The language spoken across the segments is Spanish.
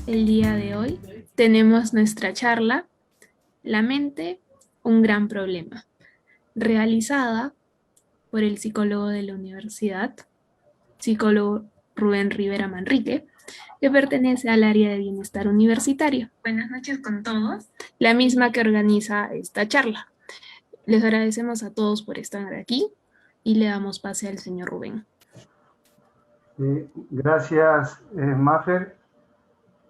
El día de hoy tenemos nuestra charla, La mente, un gran problema, realizada por el psicólogo de la universidad, psicólogo Rubén Rivera Manrique, que pertenece al área de bienestar universitario. Buenas noches con todos. La misma que organiza esta charla. Les agradecemos a todos por estar aquí y le damos pase al señor Rubén. Gracias, Maffer.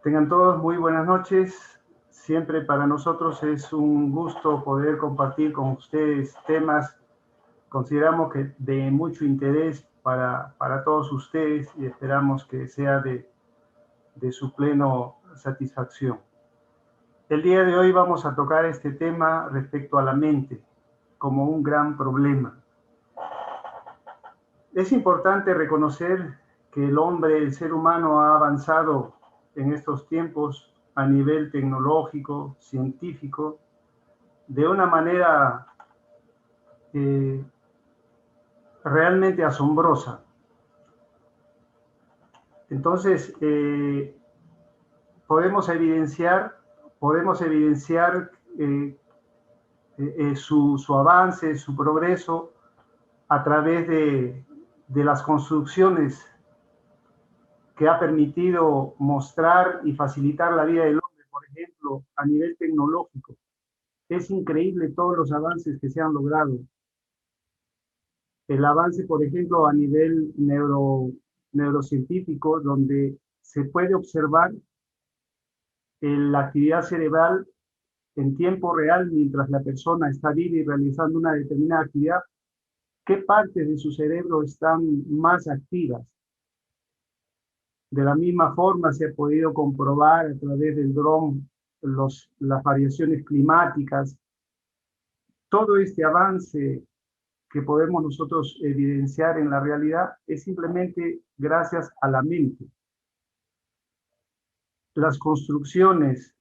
Tengan todos muy buenas noches. Siempre para nosotros es un gusto poder compartir con ustedes temas, consideramos que de mucho interés para todos ustedes y esperamos que sea de su pleno satisfacción. El día de hoy vamos a tocar este tema respecto a la mente como un gran problema. Es importante reconocer que el hombre, el ser humano, ha avanzado en estos tiempos a nivel tecnológico, científico, de una manera realmente asombrosa. Entonces, podemos evidenciar su avance, su progreso a través de las construcciones que ha permitido mostrar y facilitar la vida del hombre, por ejemplo, a nivel tecnológico. Es increíble todos los avances que se han logrado. El avance, por ejemplo, a nivel neurocientífico, donde se puede observar la actividad cerebral en tiempo real mientras la persona está viva y realizando una determinada actividad, qué partes de su cerebro están más activas. De la misma forma se ha podido comprobar a través del dron las variaciones climáticas. Todo este avance que podemos nosotros evidenciar en la realidad es simplemente gracias a la mente. Las construcciones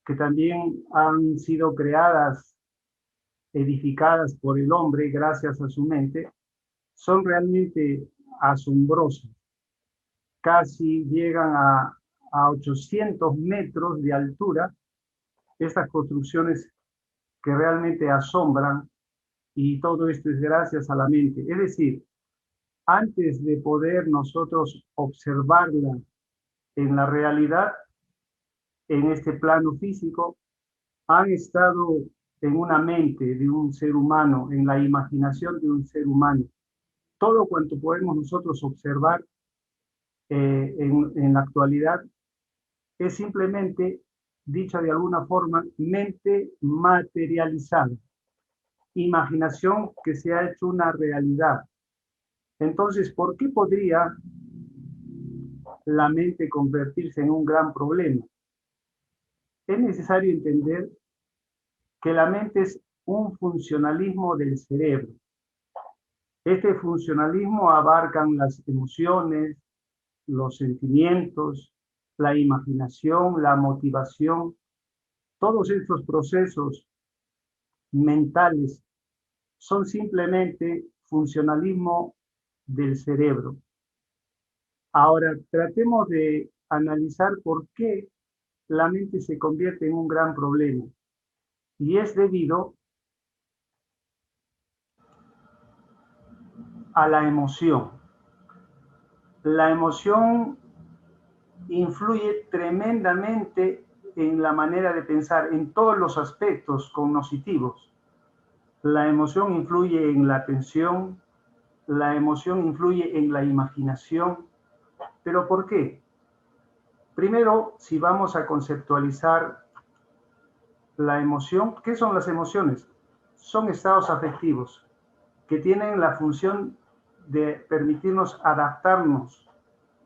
que también han sido creadas, edificadas por el hombre gracias a su mente, son realmente asombrosas. Casi llegan a 800 metros de altura, estas construcciones que realmente asombran, y todo esto es gracias a la mente. Es decir, antes de poder nosotros observarla en la realidad, en este plano físico, han estado en una mente de un ser humano, en la imaginación de un ser humano. Todo cuanto podemos nosotros observar en la actualidad es simplemente, dicha de alguna forma, mente materializada, imaginación que se ha hecho una realidad. Entonces, ¿por qué podría la mente convertirse en un gran problema? Es necesario entender que la mente es un funcionalismo del cerebro. Este funcionalismo abarca las emociones, los sentimientos, la imaginación, la motivación. Todos estos procesos mentales son simplemente funcionalismo del cerebro. Ahora, tratemos de analizar por qué la mente se convierte en un gran problema. Y es debido a la emoción. La emoción influye tremendamente en la manera de pensar, en todos los aspectos cognitivos. La emoción influye en la atención, la emoción influye en la imaginación. ¿Pero por qué? Primero, si vamos a conceptualizar la emoción, ¿qué son las emociones? Son estados afectivos que tienen la función de permitirnos adaptarnos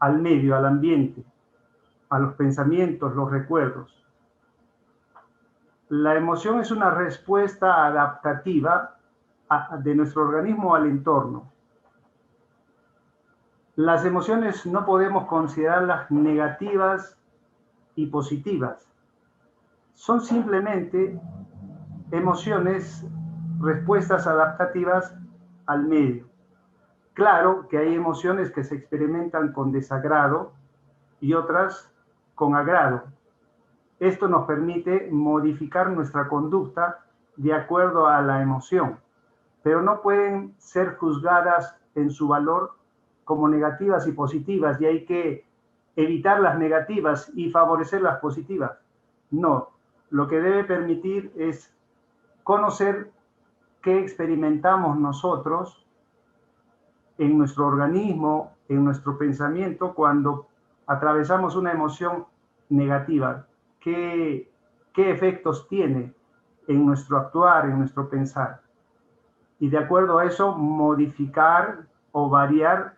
al medio, al ambiente, a los pensamientos, los recuerdos. La emoción es una respuesta adaptativa de nuestro organismo al entorno. Las emociones no podemos considerarlas negativas y positivas. Son simplemente emociones, respuestas adaptativas al medio. Claro que hay emociones que se experimentan con desagrado y otras con agrado. Esto nos permite modificar nuestra conducta de acuerdo a la emoción, pero no pueden ser juzgadas en su valor como negativas y positivas, y hay que evitar las negativas y favorecer las positivas. No, lo que debe permitir es conocer qué experimentamos nosotros en nuestro organismo, en nuestro pensamiento, cuando atravesamos una emoción negativa. ¿Qué efectos tiene en nuestro actuar, en nuestro pensar? Y de acuerdo a eso, modificar o variar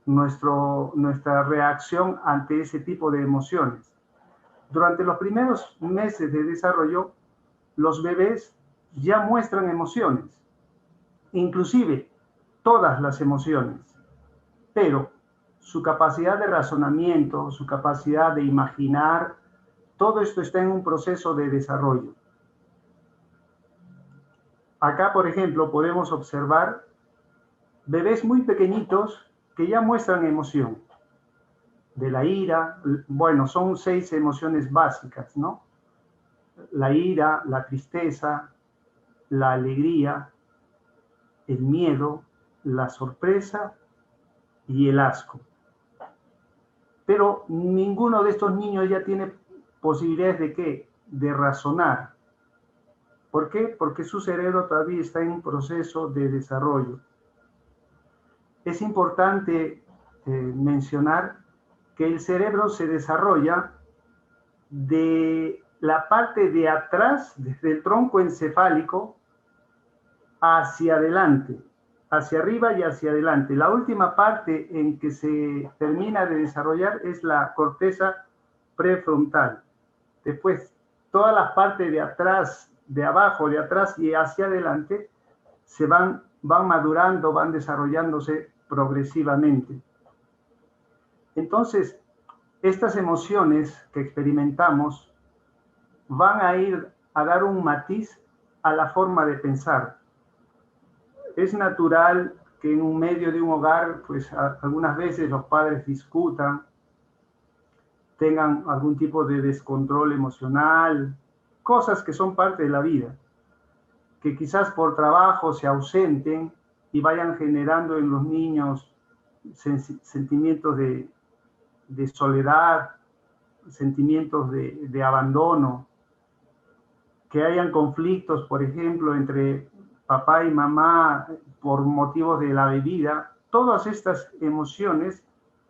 nuestra reacción ante ese tipo de emociones. Durante los primeros meses de desarrollo, los bebés ya muestran emociones, inclusive todas las emociones, pero su capacidad de razonamiento, su capacidad de imaginar, todo esto está en un proceso de desarrollo. Acá, por ejemplo, podemos observar bebés muy pequeñitos que ya muestran emoción. De la ira, bueno, son 6 emociones básicas, ¿no? La ira, la tristeza, la alegría, el miedo, la sorpresa y el asco. Pero ninguno de estos niños ya tiene posibilidades de ¿qué? De razonar. ¿Por qué? Porque su cerebro todavía está en un proceso de desarrollo. Es importante mencionar que el cerebro se desarrolla de la parte de atrás, desde el tronco encefálico, hacia adelante, hacia arriba y hacia adelante. La última parte en que se termina de desarrollar es la corteza prefrontal. Después, todas las partes de atrás, de abajo, de atrás y hacia adelante, se van madurando, van desarrollándose progresivamente. Entonces, estas emociones que experimentamos van a ir a dar un matiz a la forma de pensar. Es natural que en un medio de un hogar, pues algunas veces los padres discutan, tengan algún tipo de descontrol emocional, cosas que son parte de la vida, que quizás por trabajo se ausenten y vayan generando en los niños sentimientos de soledad, sentimientos de abandono, que hayan conflictos, por ejemplo, entre papá y mamá por motivos de la bebida. Todas estas emociones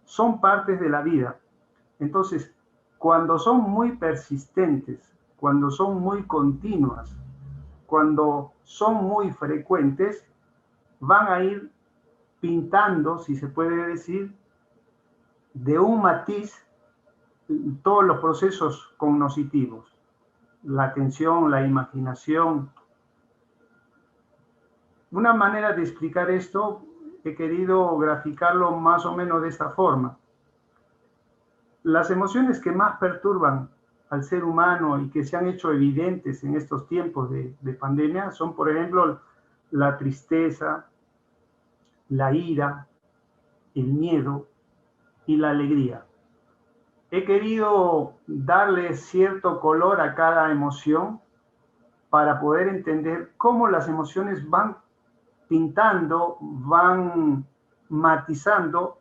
son partes de la vida. Entonces, cuando son muy persistentes, cuando son muy continuas, cuando son muy frecuentes, van a ir pintando, si se puede decir, de un matiz todos los procesos cognitivos, la atención, la imaginación. Una manera de explicar esto, he querido graficarlo más o menos de esta forma. Las emociones que más perturban al ser humano y que se han hecho evidentes en estos tiempos de pandemia son, por ejemplo, la tristeza, la ira, el miedo y la alegría. He querido darle cierto color a cada emoción para poder entender cómo las emociones van pintando, van matizando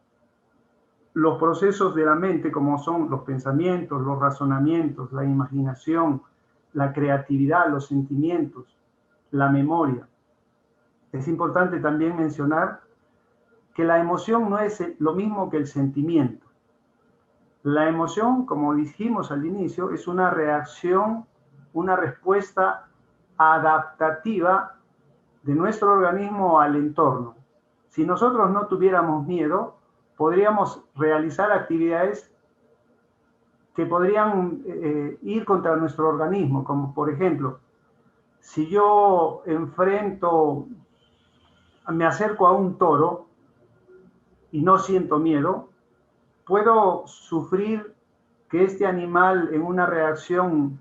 los procesos de la mente, como son los pensamientos, los razonamientos, la imaginación, la creatividad, los sentimientos, la memoria. Es importante también mencionar que la emoción no es lo mismo que el sentimiento. La emoción, como dijimos al inicio, es una reacción, una respuesta adaptativa de nuestro organismo al entorno. Si nosotros no tuviéramos miedo, podríamos realizar actividades que podrían ir contra nuestro organismo, como por ejemplo, si yo me acerco a un toro y no siento miedo, puedo sufrir que este animal en una reacción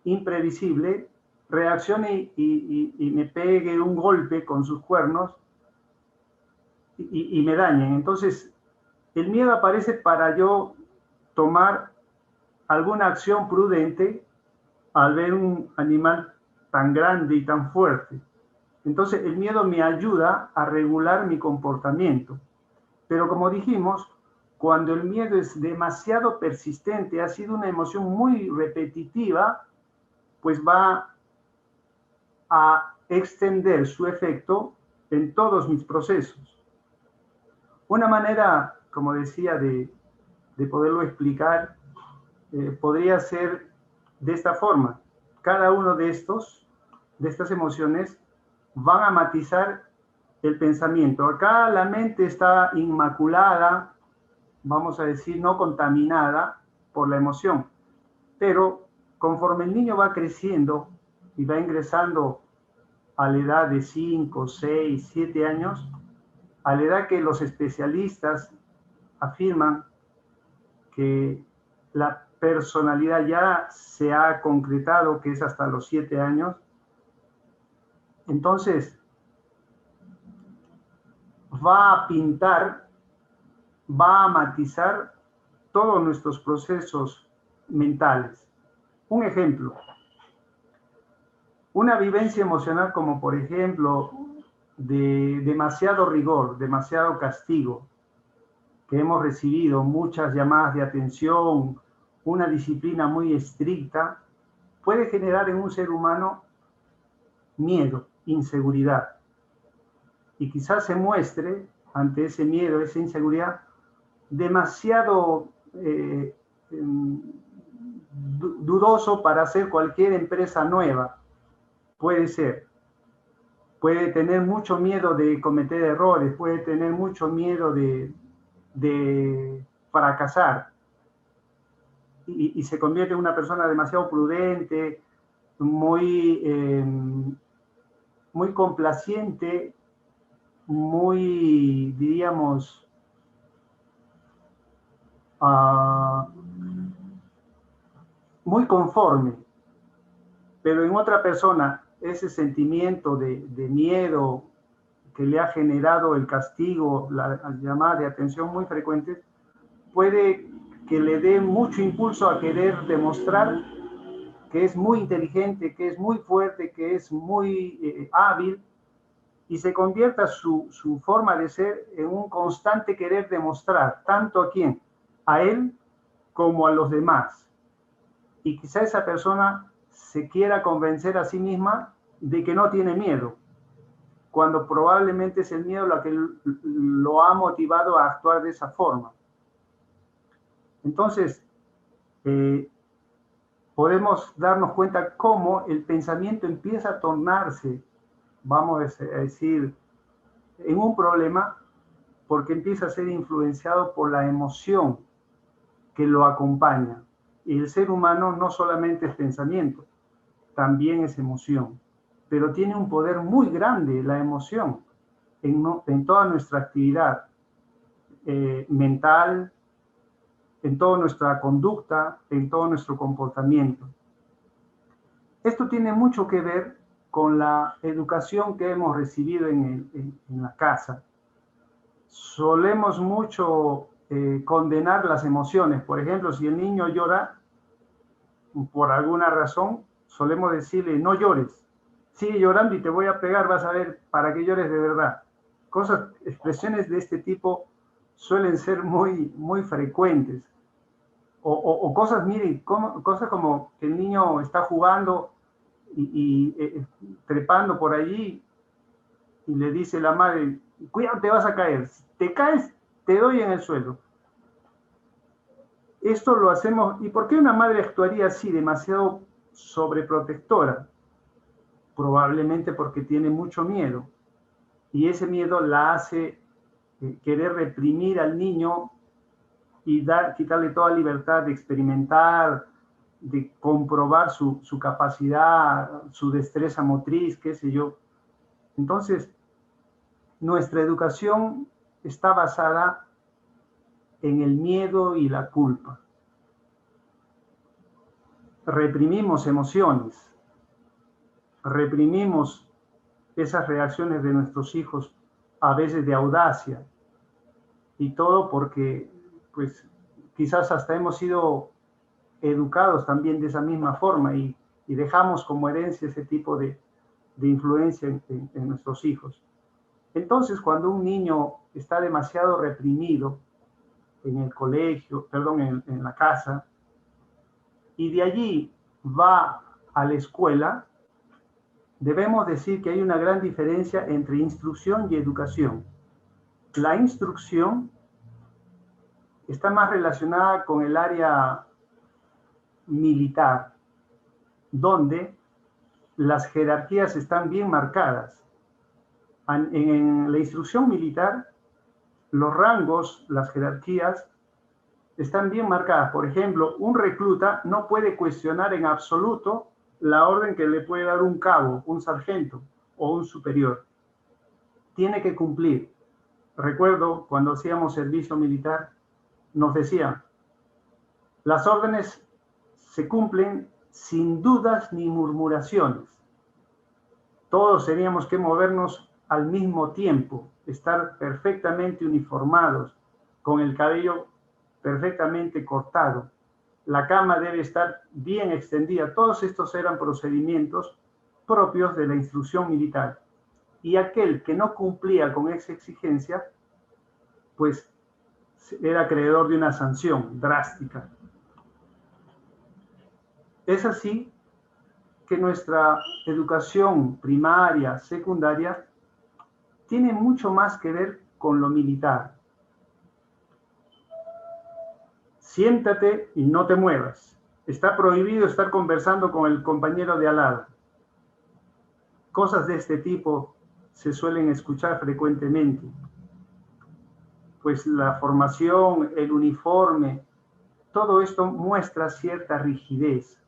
imprevisible reaccione y me pegue un golpe con sus cuernos y me dañen. Entonces, el miedo aparece para yo tomar alguna acción prudente al ver un animal tan grande y tan fuerte. Entonces, el miedo me ayuda a regular mi comportamiento. Pero como dijimos, cuando el miedo es demasiado persistente, ha sido una emoción muy repetitiva, pues va a extender su efecto en todos mis procesos. Una manera, como decía, de poderlo explicar, podría ser de esta forma. Cada uno de estas emociones, van a matizar el pensamiento. Acá la mente está inmaculada, vamos a decir, no contaminada por la emoción. Pero conforme el niño va creciendo y va ingresando a la edad de 5, 6, 7 años, a la edad que los especialistas afirman que la personalidad ya se ha concretado, que es hasta los 7 años, entonces va a pintar, va a matizar todos nuestros procesos mentales. Un ejemplo, una vivencia emocional como por ejemplo de demasiado rigor, demasiado castigo, que hemos recibido muchas llamadas de atención, una disciplina muy estricta, puede generar en un ser humano miedo, inseguridad. Y quizás se muestre ante ese miedo, esa inseguridad, demasiado dudoso para hacer cualquier empresa nueva. Puede ser. Puede tener mucho miedo de cometer errores, puede tener mucho miedo de fracasar. Y se convierte en una persona demasiado prudente, muy complaciente, muy, diríamos, muy conforme. Pero en otra persona, ese sentimiento de miedo que le ha generado el castigo, la llamada de atención muy frecuente, puede que le dé mucho impulso a querer demostrar que es muy inteligente, que es muy fuerte, que es muy hábil, y se convierta su forma de ser en un constante querer demostrar, tanto a quién, a él como a los demás. Y quizá esa persona se quiera convencer a sí misma de que no tiene miedo, cuando probablemente es el miedo lo que lo ha motivado a actuar de esa forma. Entonces, podemos darnos cuenta cómo el pensamiento empieza a tornarse, vamos a decir, en un problema, porque empieza a ser influenciado por la emoción que lo acompaña. Y el ser humano no solamente es pensamiento, también es emoción, pero tiene un poder muy grande la emoción en toda nuestra actividad mental, en toda nuestra conducta, en todo nuestro comportamiento. Esto tiene mucho que ver con la educación que hemos recibido en la casa. Solemos mucho condenar las emociones. Por ejemplo, si el niño llora, por alguna razón, solemos decirle, no llores. Sigue llorando y te voy a pegar, vas a ver, para que llores de verdad. Expresiones de este tipo suelen ser muy, muy frecuentes. O cosas, miren, cosas como que el niño está jugando y trepando por allí y le dice la madre, cuidado, te vas a caer. Si te caes, te doy en el suelo. Esto lo hacemos. ¿Y por qué una madre actuaría así, demasiado sobreprotectora? Probablemente porque tiene mucho miedo. Y ese miedo la hace querer reprimir al niño y quitarle toda libertad de experimentar, de comprobar su capacidad, su destreza motriz, qué sé yo. Entonces, nuestra educación está basada en el miedo y la culpa. Reprimimos emociones, reprimimos esas reacciones de nuestros hijos a veces de audacia, y todo porque, pues, quizás hasta hemos sido educados también de esa misma forma y dejamos como herencia ese tipo de influencia en nuestros hijos. Entonces, cuando un niño está demasiado reprimido en el colegio, perdón, en la casa, y de allí va a la escuela, debemos decir que hay una gran diferencia entre instrucción y educación. La instrucción está más relacionada con el área militar, donde las jerarquías están bien marcadas. En la instrucción militar, los rangos, las jerarquías, están bien marcadas. Por ejemplo, un recluta no puede cuestionar en absoluto la orden que le puede dar un cabo, un sargento o un superior. Tiene que cumplir. Recuerdo cuando hacíamos servicio militar, nos decían, las órdenes se cumplen sin dudas ni murmuraciones. Todos teníamos que movernos al mismo tiempo, estar perfectamente uniformados, con el cabello perfectamente cortado. La cama debe estar bien extendida. Todos estos eran procedimientos propios de la instrucción militar. Y aquel que no cumplía con esa exigencia, pues era acreedor de una sanción drástica. Es así que nuestra educación primaria, secundaria, tiene mucho más que ver con lo militar. Siéntate y no te muevas. Está prohibido estar conversando con el compañero de al lado. Cosas de este tipo se suelen escuchar frecuentemente. Pues la formación, el uniforme, todo esto muestra cierta rigidez.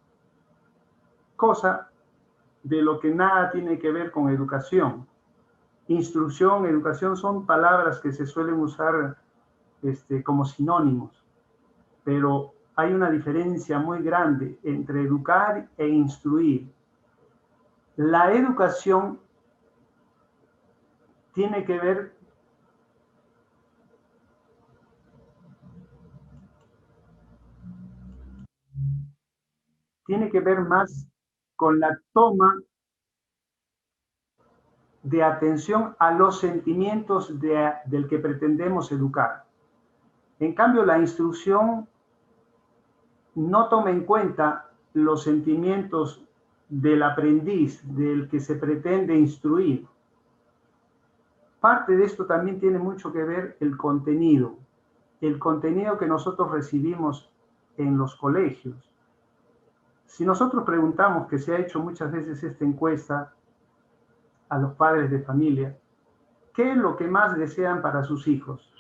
Cosa de lo que nada tiene que ver con educación. Instrucción, educación son palabras que se suelen usar como sinónimos, pero hay una diferencia muy grande entre educar e instruir. La educación tiene que ver más con la toma de atención a los sentimientos del que pretendemos educar. En cambio, la instrucción no toma en cuenta los sentimientos del aprendiz, del que se pretende instruir. Parte de esto también tiene mucho que ver el contenido que nosotros recibimos en los colegios. Si nosotros preguntamos, que se ha hecho muchas veces esta encuesta a los padres de familia, ¿qué es lo que más desean para sus hijos?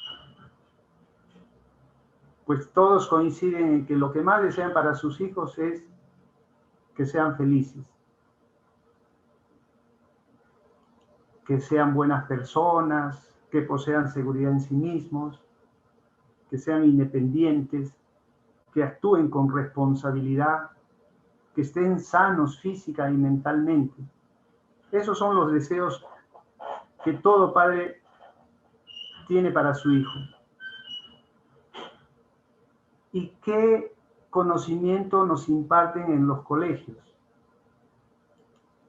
Pues todos coinciden en que lo que más desean para sus hijos es que sean felices, que sean buenas personas, que posean seguridad en sí mismos, que sean independientes, que actúen con responsabilidad, que estén sanos física y mentalmente. Esos son los deseos que todo padre tiene para su hijo. ¿Y qué conocimiento nos imparten en los colegios?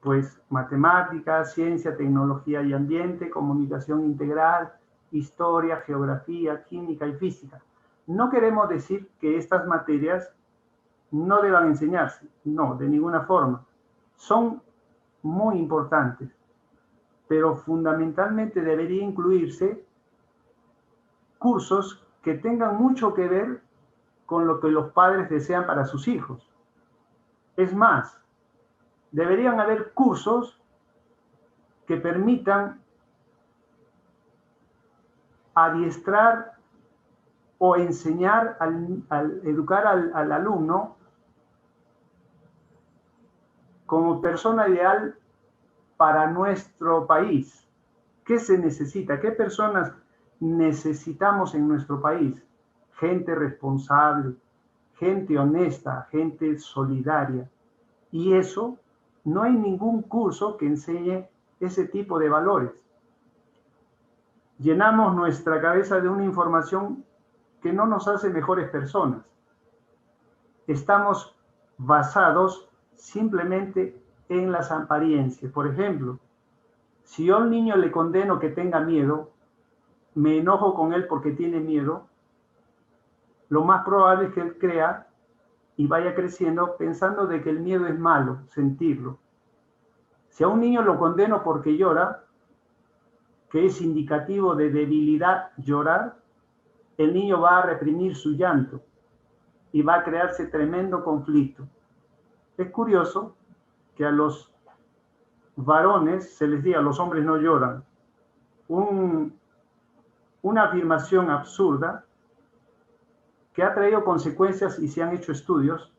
Pues matemáticas, ciencia, tecnología y ambiente, comunicación integral, historia, geografía, química y física. No queremos decir que estas materias no deban enseñarse, no, de ninguna forma. Son muy importantes, pero fundamentalmente debería incluirse cursos que tengan mucho que ver con lo que los padres desean para sus hijos. Es más, deberían haber cursos que permitan adiestrar o enseñar, educar al alumno como persona ideal para nuestro país. ¿Qué se necesita? ¿Qué personas necesitamos en nuestro país? Gente responsable, gente honesta, gente solidaria. Y eso, no hay ningún curso que enseñe ese tipo de valores. Llenamos nuestra cabeza de una información que no nos hace mejores personas. Estamos basados simplemente en las apariencias. Por ejemplo, si yo a un niño le condeno que tenga miedo, me enojo con él porque tiene miedo, lo más probable es que él crea y vaya creciendo pensando de que el miedo es malo, sentirlo. Si a un niño lo condeno porque llora, que es indicativo de debilidad llorar, el niño va a reprimir su llanto y va a crearse tremendo conflicto. Es curioso que a los varones se les diga, los hombres no lloran. Una afirmación absurda que ha traído consecuencias y se han hecho estudios,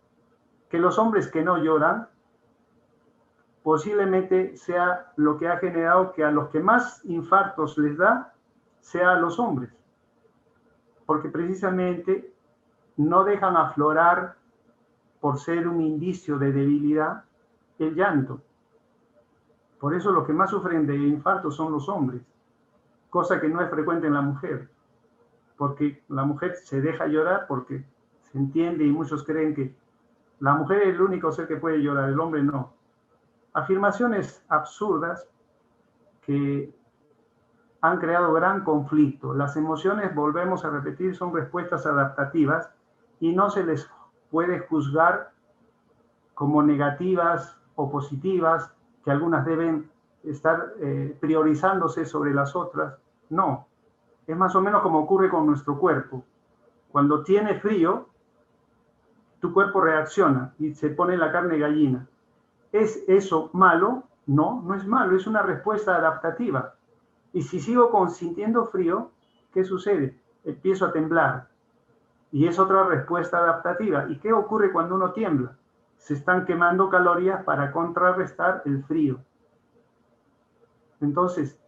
que los hombres que no lloran posiblemente sea lo que ha generado que a los que más infartos les da sea a los hombres, porque precisamente no dejan aflorar, por ser un indicio de debilidad, el llanto. Por eso los que más sufren de infarto son los hombres, cosa que no es frecuente en la mujer, porque la mujer se deja llorar porque se entiende y muchos creen que la mujer es el único ser que puede llorar, el hombre no. Afirmaciones absurdas que han creado gran conflicto. Las emociones, volvemos a repetir, son respuestas adaptativas y no se les puede juzgar como negativas o positivas, que algunas deben estar priorizándose sobre las otras. No, es más o menos como ocurre con nuestro cuerpo. Cuando tiene frío, tu cuerpo reacciona y se pone la carne gallina. ¿Es eso malo? No, no es malo, es una respuesta adaptativa. Y si sigo sintiendo frío, ¿qué sucede? Empiezo a temblar. Y es otra respuesta adaptativa. ¿Y qué ocurre cuando uno tiembla? Se están quemando calorías para contrarrestar el frío. Entonces,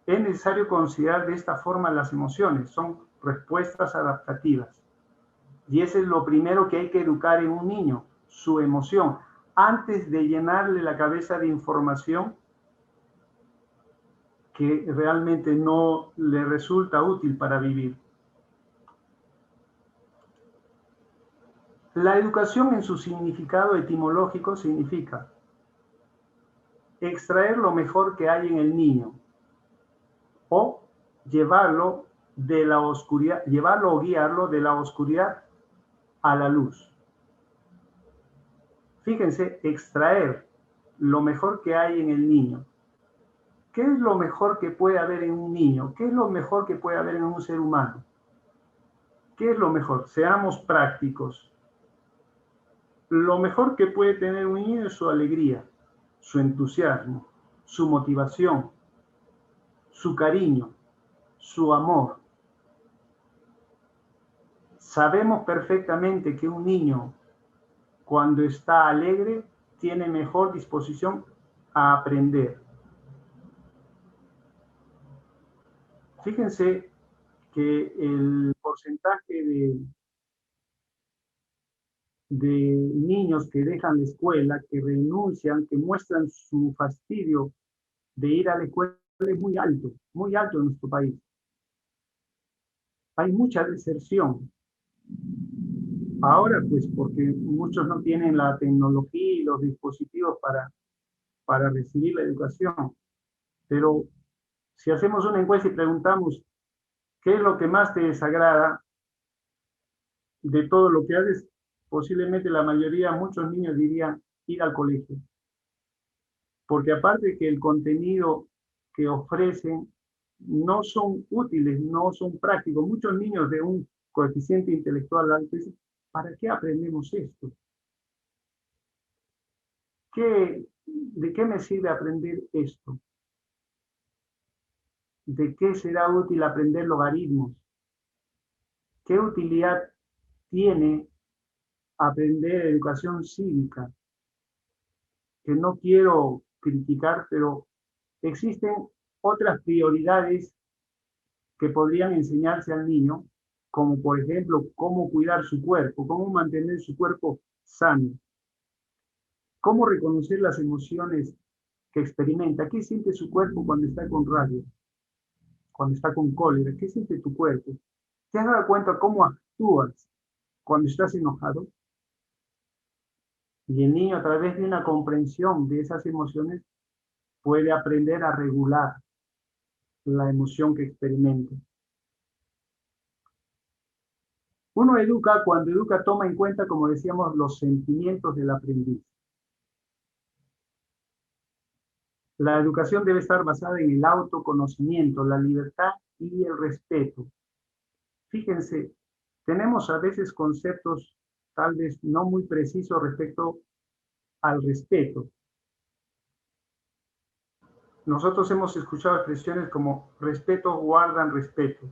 es necesario considerar de esta forma las emociones. Son respuestas adaptativas. Y eso es lo primero que hay que educar en un niño, su emoción, antes de llenarle la cabeza de información que realmente no le resulta útil para vivir. La educación en su significado etimológico significa extraer lo mejor que hay en el niño o llevarlo de la oscuridad, llevarlo o guiarlo de la oscuridad a la luz. Fíjense, extraer lo mejor que hay en el niño. ¿Qué es lo mejor que puede haber en un niño? ¿Qué es lo mejor que puede haber en un ser humano? ¿Qué es lo mejor? Seamos prácticos. Lo mejor que puede tener un niño es su alegría, su entusiasmo, su motivación, su cariño, su amor. Sabemos perfectamente que un niño, cuando está alegre, tiene mejor disposición a aprender. Fíjense que el porcentaje de niños que dejan la escuela, que renuncian, que muestran su fastidio de ir a la escuela es muy alto en nuestro país. Hay mucha deserción. Ahora, pues, porque muchos no tienen la tecnología y los dispositivos para recibir la educación. Pero si hacemos una encuesta y preguntamos, ¿qué es lo que más te desagrada de todo lo que haces? Posiblemente la mayoría, muchos niños dirían ir al colegio. Porque aparte que el contenido que ofrecen no son útiles, no son prácticos. Muchos niños de un coeficiente intelectual alto dicen, ¿para qué aprendemos esto? ¿De qué me sirve aprender esto? ¿De qué será útil aprender logaritmos? ¿Qué utilidad tiene aprender educación cívica? Que no quiero criticar, pero existen otras prioridades que podrían enseñarse al niño, como por ejemplo, cómo cuidar su cuerpo, cómo mantener su cuerpo sano, cómo reconocer las emociones que experimenta, qué siente su cuerpo cuando está con rabia, cuando está con cólera? ¿Qué siente tu cuerpo? ¿Te has dado cuenta cómo actúas cuando estás enojado? Y el niño, a través de una comprensión de esas emociones, puede aprender a regular la emoción que experimenta. Uno educa, cuando educa, toma en cuenta, como decíamos, los sentimientos del aprendiz. La educación debe estar basada en el autoconocimiento, la libertad y el respeto. Fíjense, tenemos a veces conceptos tal vez no muy precisos respecto al respeto. Nosotros hemos escuchado expresiones como respeto guardan respeto.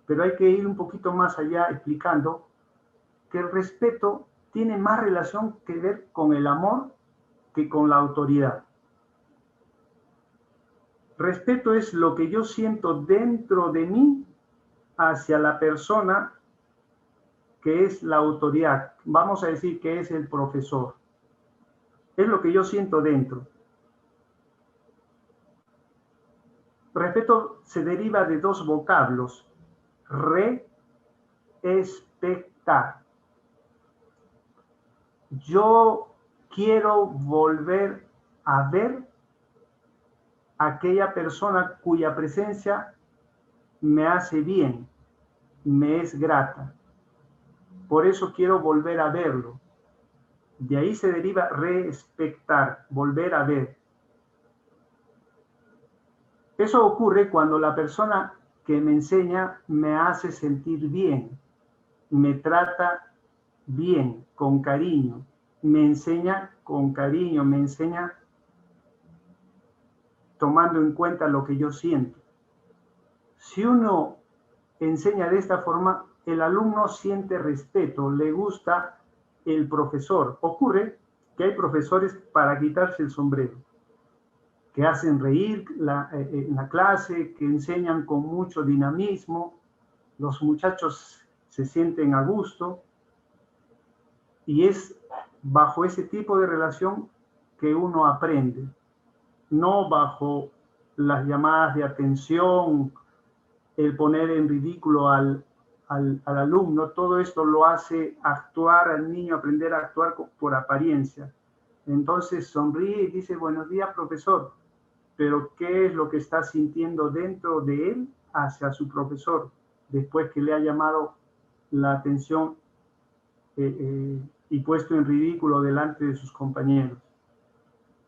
Pero hay que ir un poquito más allá explicando que el respeto tiene más relación que ver con el amor que con la autoridad. Respeto es lo que yo siento dentro de mí hacia la persona que es la autoridad. Vamos a decir que es el profesor. Es lo que yo siento dentro. Respeto se deriva de dos vocablos. Respetar. Yo quiero volver a ver a aquella persona cuya presencia me hace bien, me es grata. Por eso quiero volver a verlo. De ahí se deriva respetar, volver a ver. Eso ocurre cuando la persona que me enseña me hace sentir bien, me trata bien, con cariño, me enseña con cariño, me enseña tomando en cuenta lo que yo siento. Si uno enseña de esta forma, el alumno siente respeto, le gusta el profesor. Ocurre que hay profesores para quitarse el sombrero, que hacen reír en la clase, que enseñan con mucho dinamismo, los muchachos se sienten a gusto, y es bajo ese tipo de relación que uno aprende, no bajo las llamadas de atención, el poner en ridículo al alumno. Todo esto lo hace actuar al niño, aprender a actuar por apariencia. Entonces sonríe y dice, buenos días, profesor, pero ¿qué es lo que está sintiendo dentro de él hacia su profesor después que le ha llamado la atención y puesto en ridículo delante de sus compañeros?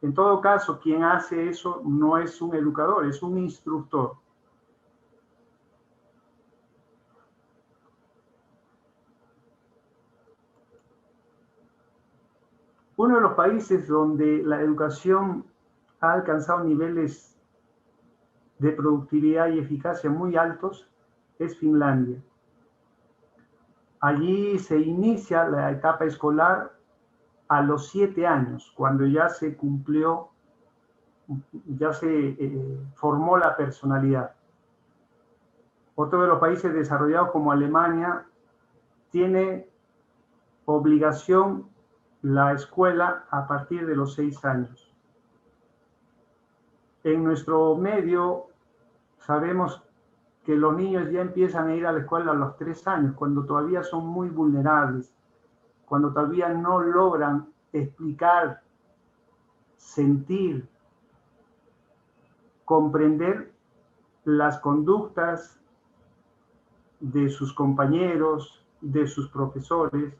En todo caso, quien hace eso no es un educador, es un instructor. Uno de los países donde la educación ha alcanzado niveles de productividad y eficacia muy altos es Finlandia. Allí se inicia la etapa escolar a los 7 años, cuando ya se cumplió, ya se formó la personalidad. Otro de los países desarrollados como Alemania tiene obligación la escuela a partir de los 6 años. En nuestro medio sabemos que los niños ya empiezan a ir a la escuela a los 3 años, cuando todavía son muy vulnerables, cuando todavía no logran explicar, sentir, comprender las conductas de sus compañeros, de sus profesores.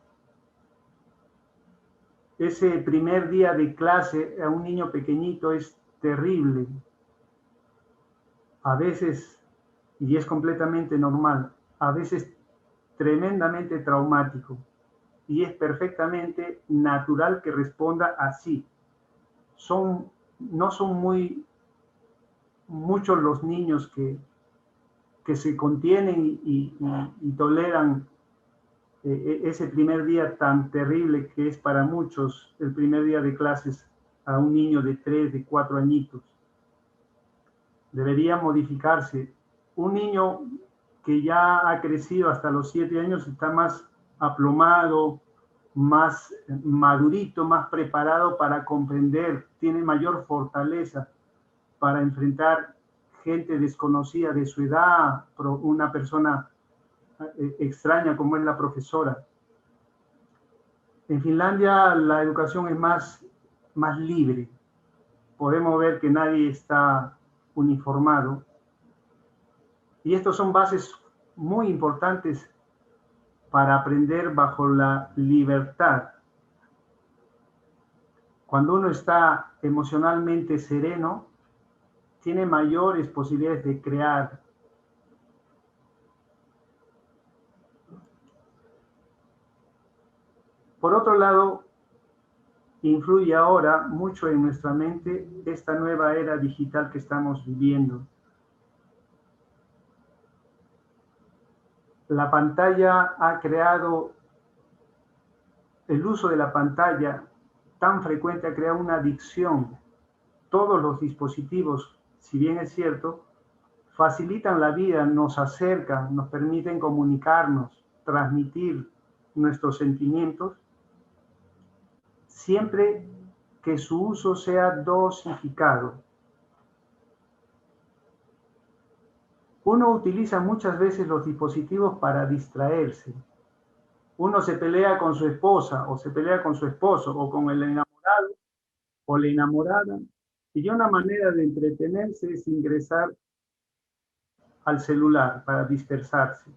Ese primer día de clase a un niño pequeñito es terrible. A veces, y es completamente normal, a veces tremendamente traumático. Y es perfectamente natural que responda así. No son muchos los niños que se contienen y toleran ese primer día tan terrible que es para muchos el primer día de clases a un niño de 3, de 4 añitos. Debería modificarse. Un niño que ya ha crecido hasta los 7 años está más aplomado, más madurito, más preparado para comprender, tiene mayor fortaleza para enfrentar gente desconocida de su edad, una persona extraña como es la profesora. En Finlandia la educación es más libre. Podemos ver que nadie está uniformado. Y estos son bases muy importantes para aprender bajo la libertad. Cuando uno está emocionalmente sereno, tiene mayores posibilidades de crear. Por otro lado, influye ahora mucho en nuestra mente esta nueva era digital que estamos viviendo. La pantalla ha creado, el uso de la pantalla tan frecuente ha creado una adicción. Todos los dispositivos, si bien es cierto, facilitan la vida, nos acercan, nos permiten comunicarnos, transmitir nuestros sentimientos, siempre que su uso sea dosificado. Uno utiliza muchas veces los dispositivos para distraerse. Uno se pelea con su esposa o se pelea con su esposo o con el enamorado o la enamorada, y una manera de entretenerse es ingresar al celular para dispersarse.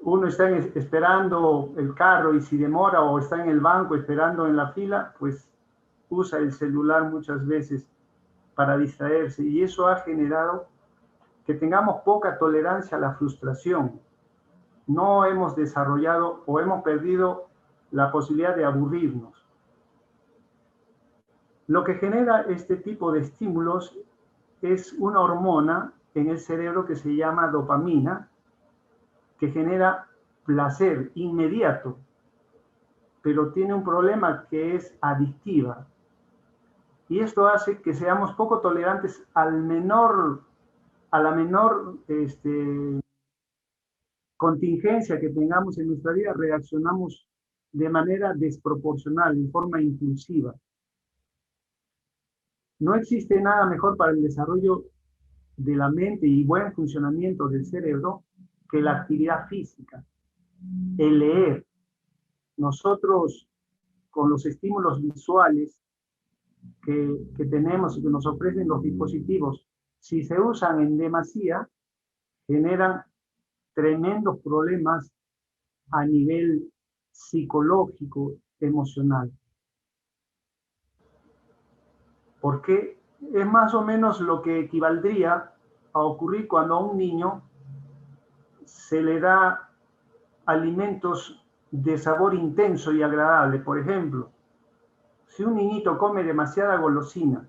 Uno está esperando el carro y si demora o está en el banco esperando en la fila, pues usa el celular muchas veces para distraerse, y eso ha generado que tengamos poca tolerancia a la frustración. No hemos desarrollado o hemos perdido la posibilidad de aburrirnos. Lo que genera este tipo de estímulos es una hormona en el cerebro que se llama dopamina, que genera placer inmediato, pero tiene un problema que es adictiva. Y esto hace que seamos poco tolerantes a la menor contingencia que tengamos en nuestra vida, reaccionamos de manera desproporcional, en forma impulsiva. No existe nada mejor para el desarrollo de la mente y buen funcionamiento del cerebro que la actividad física, el leer. Nosotros, con los estímulos visuales que tenemos y que nos ofrecen los dispositivos, si se usan en demasía, generan tremendos problemas a nivel psicológico, emocional. Porque es más o menos lo que equivaldría a ocurrir cuando a un niño se le da alimentos de sabor intenso y agradable. Por ejemplo, si un niñito come demasiada golosina,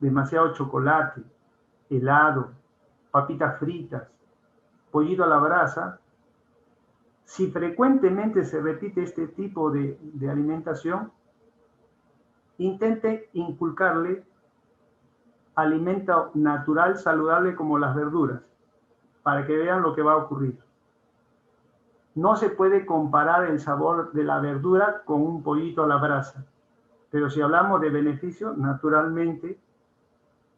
demasiado chocolate, helado, papitas fritas, pollito a la brasa, si frecuentemente se repite este tipo de alimentación, intente inculcarle alimento natural, saludable como las verduras, para que vean lo que va a ocurrir. No se puede comparar el sabor de la verdura con un pollito a la brasa, pero si hablamos de beneficio, naturalmente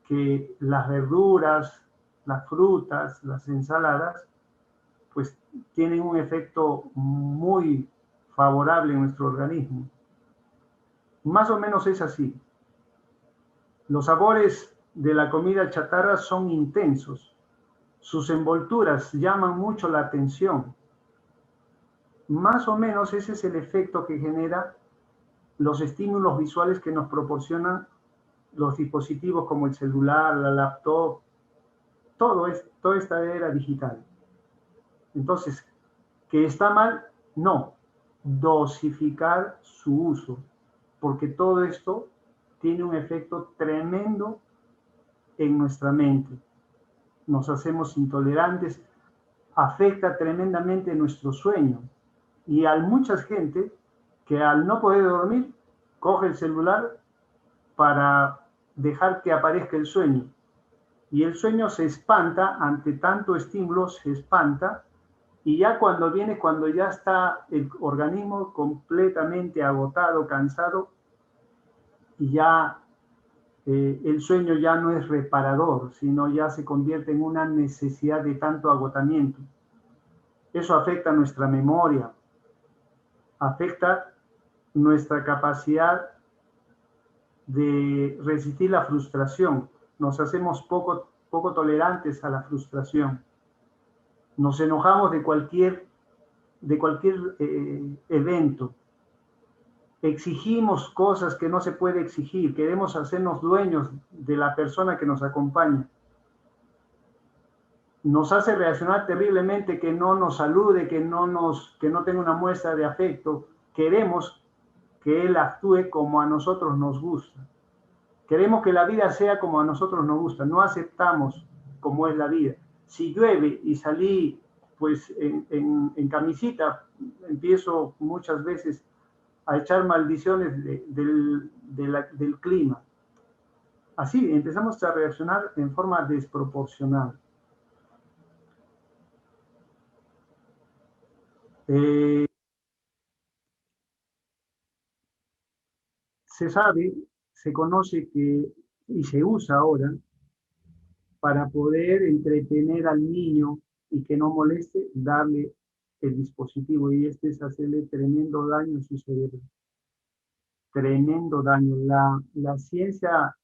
que las verduras, las frutas, las ensaladas, pues tienen un efecto muy favorable en nuestro organismo. Más o menos es así. Los sabores de la comida chatarra son intensos. Sus envolturas llaman mucho la atención. Más o menos ese es el efecto que genera los estímulos visuales que nos proporcionan los dispositivos como el celular, la laptop, toda esta era digital. Entonces, ¿que está mal? No. Dosificar su uso, porque todo esto tiene un efecto tremendo en nuestra mente. Nos hacemos intolerantes, afecta tremendamente nuestro sueño. Y hay mucha gente que al no poder dormir, coge el celular para dejar que aparezca el sueño. Y el sueño se espanta ante tanto estímulo, se espanta, y ya cuando viene, cuando ya está el organismo completamente agotado, cansado, y ya el sueño ya no es reparador, sino ya se convierte en una necesidad de tanto agotamiento. Eso afecta nuestra memoria, afecta nuestra capacidad de resistir la frustración. Nos hacemos poco tolerantes a la frustración. Nos enojamos de cualquier evento. Exigimos cosas que no se puede exigir. Queremos hacernos dueños de la persona que nos acompaña. Nos hace reaccionar terriblemente que no nos salude, que no tenga una muestra de afecto. Queremos que él actúe como a nosotros nos gusta. Queremos que la vida sea como a nosotros nos gusta. No aceptamos como es la vida. Si llueve y salí pues en camisita, empiezo muchas veces a echar maldiciones del clima. Así empezamos a reaccionar en forma desproporcional. Se sabe, se conoce que, y se usa ahora, para poder entretener al niño y que no moleste, darle el dispositivo, y este es hacerle tremendo daño a su cerebro. Tremendo daño. La ciencia,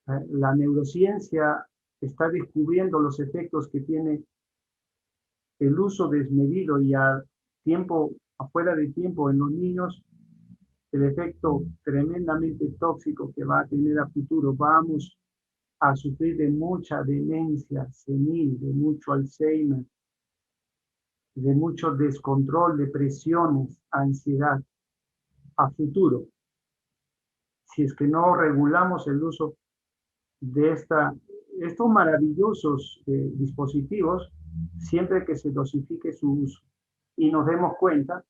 la neurociencia está descubriendo los efectos que tiene el uso desmedido y a tiempo, afuera de tiempo en los niños, el efecto tremendamente tóxico que va a tener a futuro. Vamos a sufrir de mucha demencia senil, de mucho Alzheimer, de mucho descontrol, depresiones, ansiedad a futuro. Si es que no regulamos el uso de estos maravillosos dispositivos, siempre que se dosifique su uso y nos demos cuenta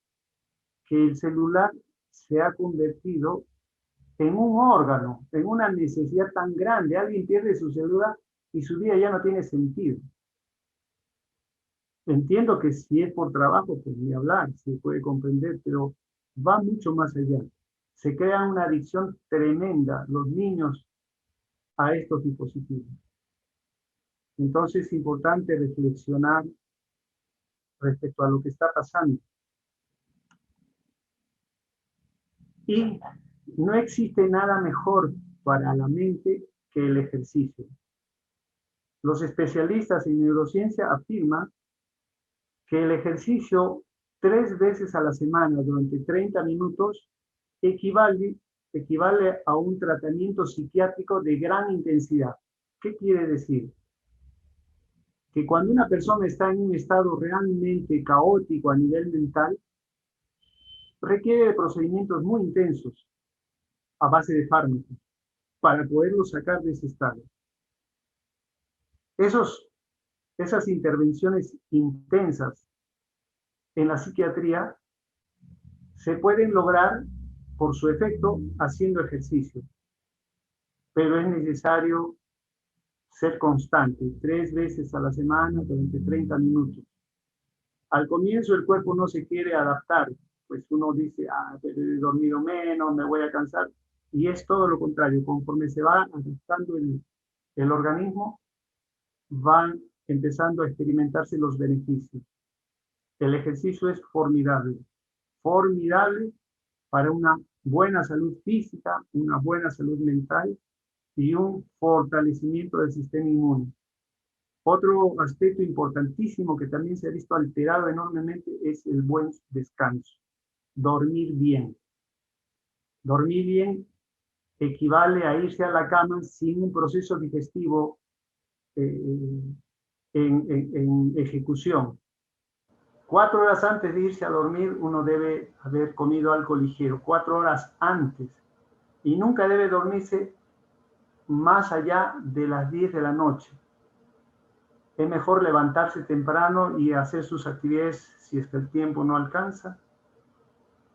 que el celular se ha convertido en un órgano, en una necesidad tan grande. Alguien pierde su celular y su vida ya no tiene sentido. Entiendo que si es por trabajo, pues ni hablar, se puede comprender, pero va mucho más allá. Se crea una adicción tremenda los niños a estos dispositivos. Entonces es importante reflexionar respecto a lo que está pasando. Y no existe nada mejor para la mente que el ejercicio. Los especialistas en neurociencia afirman que el ejercicio 3 veces a la semana durante 30 minutos equivale a un tratamiento psiquiátrico de gran intensidad. ¿Qué quiere decir? Que cuando una persona está en un estado realmente caótico a nivel mental, requiere de procedimientos muy intensos a base de fármacos para poderlo sacar de ese estado. Esas intervenciones intensas en la psiquiatría se pueden lograr por su efecto haciendo ejercicio, pero es necesario ser constante, 3 veces a la semana durante 30 minutos. Al comienzo el cuerpo no se quiere adaptar, pues uno dice, pero he dormido menos, me voy a cansar, y es todo lo contrario. Conforme se va adaptando el organismo, van empezando a experimentarse los beneficios. El ejercicio es formidable para una buena salud física, una buena salud mental y un fortalecimiento del sistema inmune. Otro aspecto importantísimo que también se ha visto alterado enormemente es el buen descanso. Dormir bien. Dormir bien equivale a irse a la cama sin un proceso digestivo en ejecución. 4 horas antes de irse a dormir, uno debe haber comido algo ligero. 4 horas antes. Y nunca debe dormirse más allá de las 10 de la noche. Es mejor levantarse temprano y hacer sus actividades si es que el tiempo no alcanza.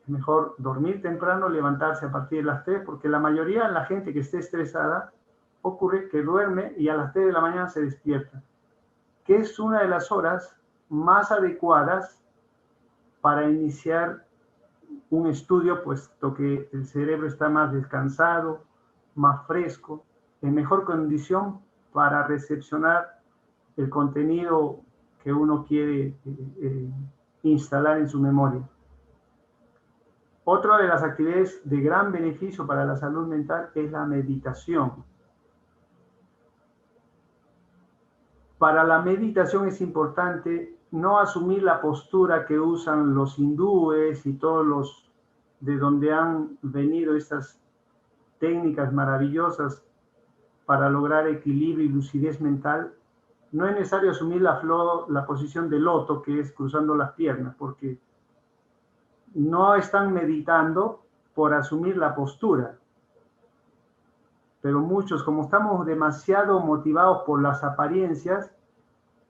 Es mejor dormir temprano, levantarse a partir de las 3, porque la mayoría de la gente que esté estresada ocurre que duerme y a las 3 de la mañana se despierta, que es una de las horas más adecuadas para iniciar un estudio, puesto que el cerebro está más descansado, más fresco, en mejor condición para recepcionar el contenido que uno quiere instalar en su memoria. Otra de las actividades de gran beneficio para la salud mental es la meditación. Para la meditación es importante no asumir la postura que usan los hindúes y todos los de donde han venido estas técnicas maravillosas para lograr equilibrio y lucidez mental. No es necesario asumir la posición de loto, que es cruzando las piernas, porque no están meditando por asumir la postura. Pero muchos, como estamos demasiado motivados por las apariencias,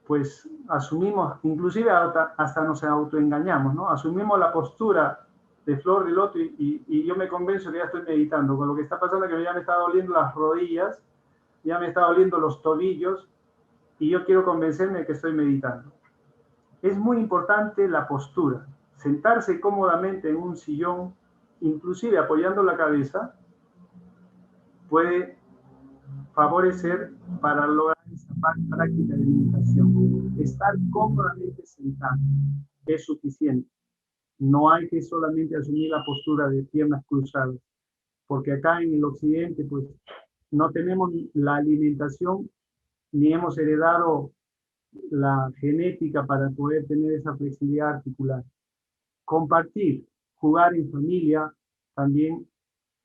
pues asumimos, inclusive hasta nos autoengañamos, ¿no? Asumimos la postura de flor de loto y yo me convenzo que ya estoy meditando. Con lo que está pasando es que ya me está doliendo las rodillas, ya me está doliendo los tobillos y yo quiero convencerme de que estoy meditando. Es muy importante la postura. Sentarse cómodamente en un sillón, inclusive apoyando la cabeza, puede favorecer para lograr esta práctica de meditación. Estar cómodamente sentado es suficiente. No hay que solamente asumir la postura de piernas cruzadas, porque acá en el occidente pues no tenemos la alimentación ni hemos heredado la genética para poder tener esa flexibilidad articular. Compartir, jugar en familia también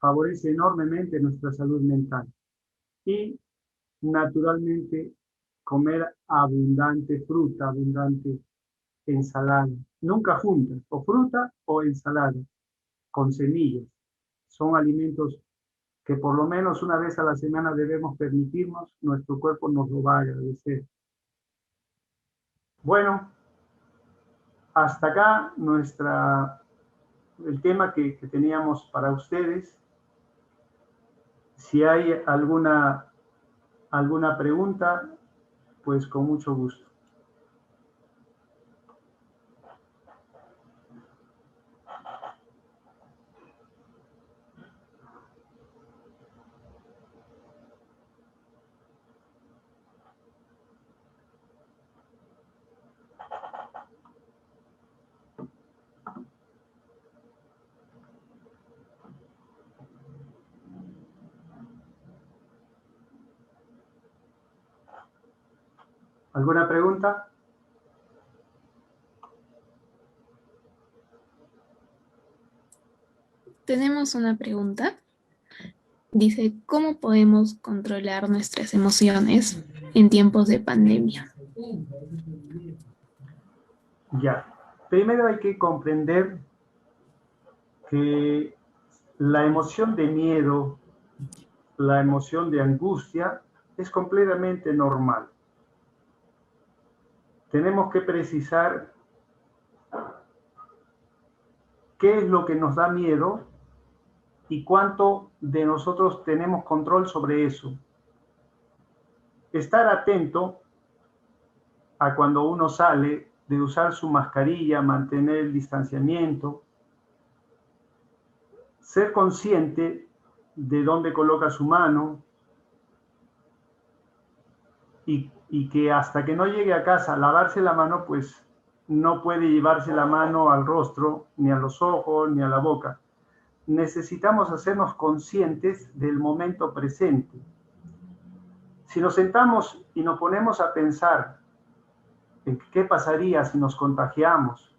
favorece enormemente nuestra salud mental. Y naturalmente comer abundante fruta, abundante ensalada. Nunca juntas, o fruta o ensalada, con semillas. Son alimentos que por lo menos una vez a la semana debemos permitirnos, nuestro cuerpo nos lo va a agradecer. Bueno, hasta acá el tema que teníamos para ustedes. Si hay alguna pregunta, pues con mucho gusto. ¿Alguna pregunta? Tenemos una pregunta. Dice, ¿cómo podemos controlar nuestras emociones en tiempos de pandemia? Ya. Primero hay que comprender que la emoción de miedo, la emoción de angustia, es completamente normal. Tenemos que precisar qué es lo que nos da miedo y cuánto de nosotros tenemos control sobre eso. Estar atento a cuando uno sale, de usar su mascarilla, mantener el distanciamiento, ser consciente de dónde coloca su mano y que hasta que no llegue a casa lavarse la mano, pues no puede llevarse la mano al rostro, ni a los ojos, ni a la boca. Necesitamos hacernos conscientes del momento presente. Si nos sentamos y nos ponemos a pensar en qué pasaría si nos contagiamos,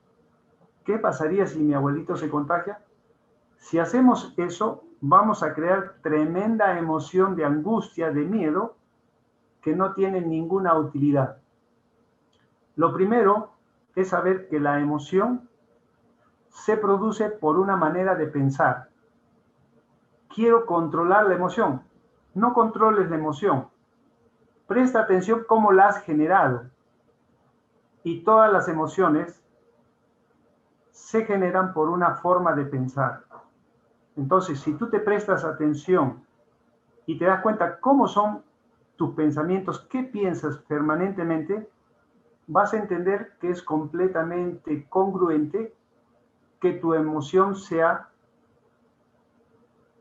qué pasaría si mi abuelito se contagia, si hacemos eso, vamos a crear tremenda emoción de angustia, de miedo, que no tiene ninguna utilidad. Lo primero es saber que la emoción se produce por una manera de pensar. Quiero controlar la emoción. No controles la emoción. Presta atención cómo la has generado. Y todas las emociones se generan por una forma de pensar. Entonces, si tú te prestas atención y te das cuenta cómo son tus pensamientos, qué piensas permanentemente, vas a entender que es completamente congruente que tu emoción sea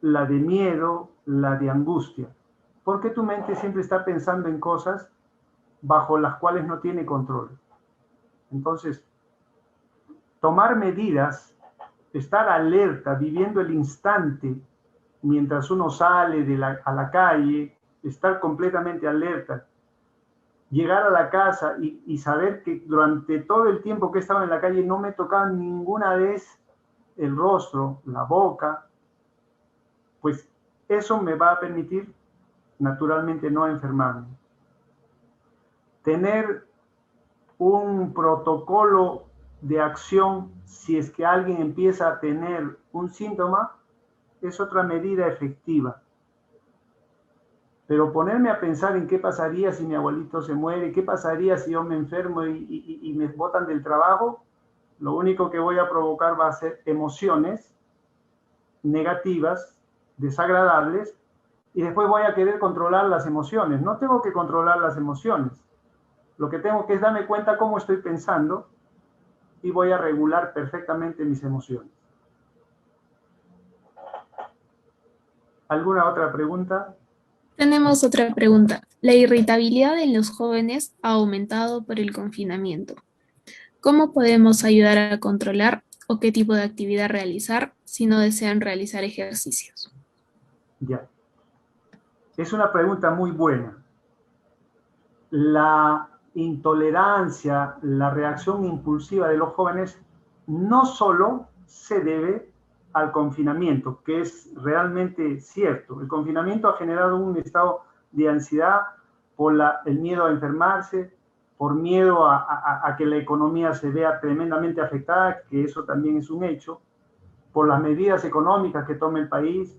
la de miedo, la de angustia, porque tu mente siempre está pensando en cosas bajo las cuales no tiene control. Entonces, tomar medidas, estar alerta, viviendo el instante mientras uno sale a la calle, estar completamente alerta, llegar a la casa y saber que durante todo el tiempo que he estado en la calle no me tocaba ninguna vez el rostro, la boca, pues eso me va a permitir naturalmente no enfermarme. Tener un protocolo de acción si es que alguien empieza a tener un síntoma es otra medida efectiva. Pero ponerme a pensar en qué pasaría si mi abuelito se muere, qué pasaría si yo me enfermo y me botan del trabajo, lo único que voy a provocar va a ser emociones negativas, desagradables, y después voy a querer controlar las emociones. No tengo que controlar las emociones. Lo que tengo que es darme cuenta cómo estoy pensando y voy a regular perfectamente mis emociones. ¿Alguna otra pregunta? Tenemos otra pregunta. La irritabilidad en los jóvenes ha aumentado por el confinamiento. ¿Cómo podemos ayudar a controlar o qué tipo de actividad realizar si no desean realizar ejercicios? Ya. Es una pregunta muy buena. La intolerancia, la reacción impulsiva de los jóvenes no solo se debe al confinamiento, que es realmente cierto. El confinamiento ha generado un estado de ansiedad por el miedo a enfermarse, por miedo a que la economía se vea tremendamente afectada, que eso también es un hecho, por las medidas económicas que toma el país,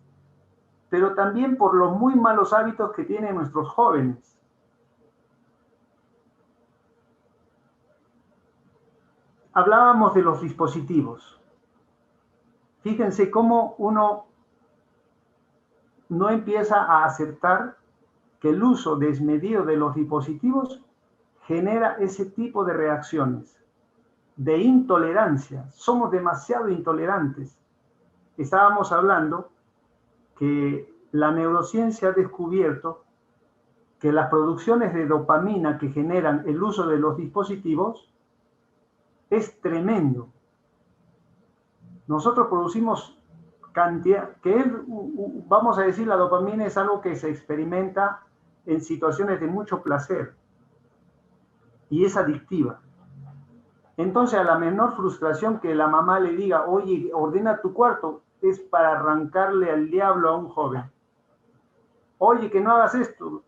pero también por los muy malos hábitos que tienen nuestros jóvenes. Hablábamos de los dispositivos. Fíjense cómo uno no empieza a aceptar que el uso desmedido de los dispositivos genera ese tipo de reacciones, de intolerancia. Somos demasiado intolerantes. Estábamos hablando que la neurociencia ha descubierto que las producciones de dopamina que generan el uso de los dispositivos es tremendo. Nosotros producimos cantidad, vamos a decir, la dopamina es algo que se experimenta en situaciones de mucho placer y es adictiva. Entonces, a la menor frustración que la mamá le diga, oye, ordena tu cuarto, es para arrancarle al diablo a un joven. Oye, que no hagas esto,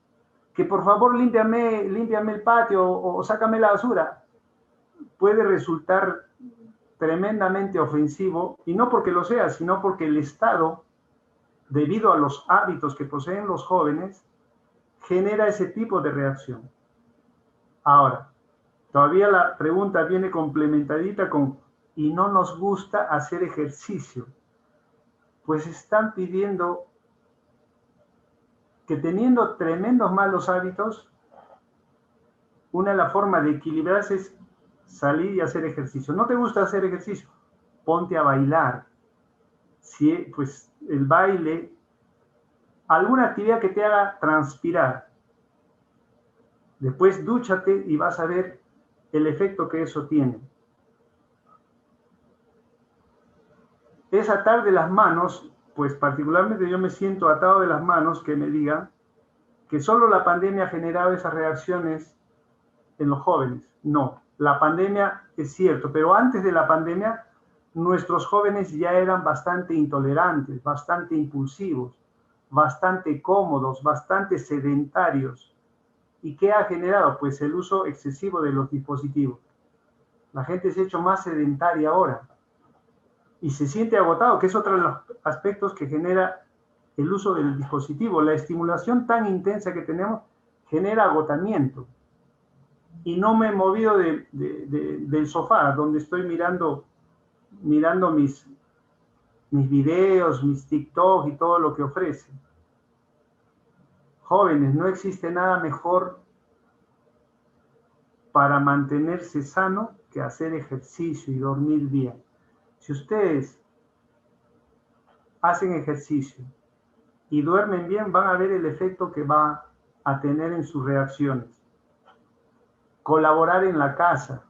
que por favor límpiame el patio o sácame la basura. Puede resultar tremendamente ofensivo, y no porque lo sea, sino porque el Estado, debido a los hábitos que poseen los jóvenes, genera ese tipo de reacción. Ahora, todavía la pregunta viene complementadita con, y no nos gusta hacer ejercicio. Pues están pidiendo que teniendo tremendos malos hábitos, una de las formas de equilibrarse es salir y hacer ejercicio. ¿No te gusta hacer ejercicio? Ponte a bailar. Si, pues el baile, alguna actividad que te haga transpirar. Después dúchate y vas a ver el efecto que eso tiene. Es atar de las manos, pues particularmente yo me siento atado de las manos que me digan que solo la pandemia ha generado esas reacciones en los jóvenes. No, la pandemia es cierto, pero antes de la pandemia nuestros jóvenes ya eran bastante intolerantes, bastante impulsivos, bastante cómodos, bastante sedentarios. ¿Y qué ha generado? Pues el uso excesivo de los dispositivos. La gente se ha hecho más sedentaria ahora y se siente agotado, que es otro de los aspectos que genera el uso del dispositivo. La estimulación tan intensa que tenemos genera agotamiento. Y no me he movido del sofá donde estoy mirando mis videos, mis TikTok y todo lo que ofrece. Jóvenes, no existe nada mejor para mantenerse sano que hacer ejercicio y dormir bien. Si ustedes hacen ejercicio, y duermen bien, van a ver el efecto que va a tener en sus reacciones. Colaborar en la casa.